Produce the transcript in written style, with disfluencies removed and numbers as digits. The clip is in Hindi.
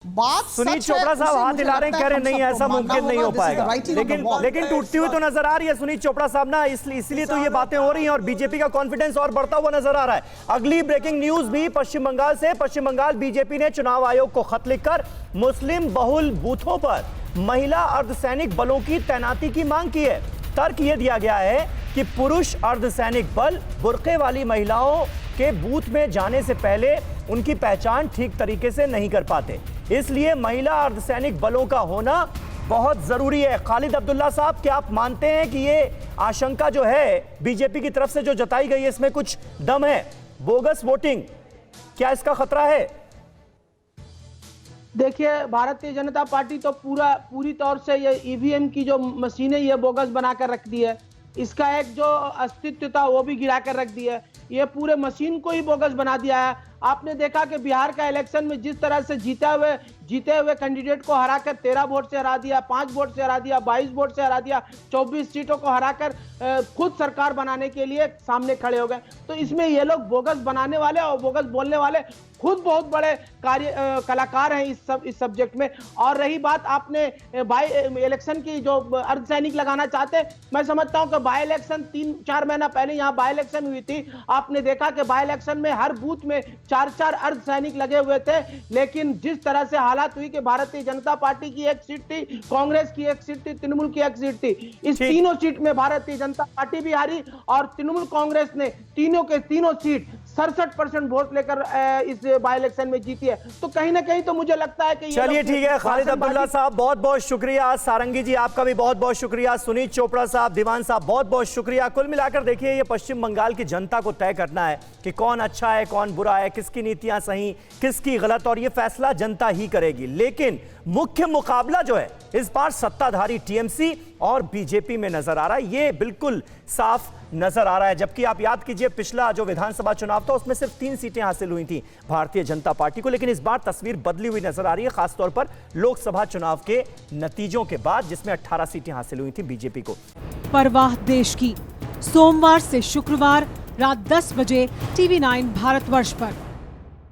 बात सुनील चोपड़ा साहब हाथ हिला रहे हैं, कह रहे नहीं ऐसा मुमकिन नहीं हो पाएगा, लेकिन टूटती हुई तो नजर आ रही है सुनील चोपड़ा साहब ना, इसलिए तो ये बातें हो रही हैं और बीजेपी का कॉन्फिडेंस और बढ़ता हुआ नजर आ रहा है। अगली ब्रेकिंग न्यूज भी पश्चिम बंगाल से। पश्चिम बंगाल बीजेपी ने चुनाव आयोग को खत लिखकर मुस्लिम बहुल बूथों पर महिला अर्धसैनिक बलों की तैनाती की मांग की है। तर्क यह दिया गया है कि पुरुष अर्धसैनिक बल बुर्के वाली महिलाओं के बूथ में जाने से पहले उनकी पहचान ठीक तरीके से नहीं कर पाते, इसलिए महिला अर्धसैनिक बलों का होना बहुत जरूरी है। खालिद अब्दुल्ला साहब, क्या आप मानते हैं कि ये आशंका जो है बीजेपी की तरफ से जो जताई गई है इसमें कुछ दम है? बोगस वोटिंग, क्या इसका खतरा है? देखिए, भारतीय जनता पार्टी तो पूरी तौर से ये ईवीएम की जो मशीनें ये बोगस बनाकर रख दी है, इसका एक जो अस्तित्व था वो भी गिरा कर रख दिया है। ये पूरे मशीन को ही बोगस बना दिया है। आपने देखा कि बिहार का इलेक्शन में जिस तरह से जीते हुए कैंडिडेट को हराकर 13 वोट से हरा दिया, 5 वोट से हरा दिया, 22 वोट से हरा दिया, 24 सीटों को हराकर खुद सरकार बनाने के लिए सामने खड़े हो गए। तो इसमें ये लोग बोगस बनाने वाले और बोगस बोलने वाले खुद बहुत बड़े कलाकार हैं इस सब्जेक्ट में। और रही बात आपने इलेक्शन की जो अर्धसैनिक लगाना चाहते हैं, मैं समझता हूं कि बाई इलेक्शन 3-4 महीना पहले यहाँ बाई इलेक्शन हुई थी। आपने देखा कि बाई इलेक्शन में हर बूथ में 4-4 अर्धसैनिक लगे हुए थे, लेकिन जिस तरह से हालात हुई कि भारतीय जनता पार्टी की एक सीट थी, कांग्रेस की एक सीट थी, तृणमूल की एक सीट थी, इस तीनों सीट में भारतीय जनता पार्टी भी हारी और तृणमूल कांग्रेस ने तीनों के तीनों सीट 67% वोट लेकर इस बाई इलेक्शन में जीती है। तो कहीं ना कहीं तो मुझे लगता है कि चलिए ठीक है, खालिद अब्दुल्ला साहब बहुत बहुत शुक्रिया, सारंगी जी आपका भी बहुत बहुत शुक्रिया, सुनील चोपड़ा साहब, दीवान साहब बहुत बहुत शुक्रिया। कुल मिलाकर देखिए, ये पश्चिम बंगाल की जनता को तय करना है कि कौन अच्छा है कौन बुरा है, किसकी नीतियां सही किसकी गलत, और ये फैसला जनता ही करेगी। लेकिन मुख्य मुकाबला जो है इस बार सत्ताधारी टीएमसी और बीजेपी में नजर आ रहा है, ये बिल्कुल साफ नजर आ रहा है। जबकि आप याद कीजिए, पिछला जो विधानसभा चुनाव था उसमें सिर्फ 3 सीटें हासिल हुई थी भारतीय जनता पार्टी को, लेकिन इस बार तस्वीर बदली हुई नजर आ रही है, खासतौर पर लोकसभा चुनाव के नतीजों के बाद, जिसमें 18 सीटें हासिल हुई थी बीजेपी को। परवाह देश की, सोमवार से शुक्रवार रात 10 बजे TV9 भारतवर्ष पर।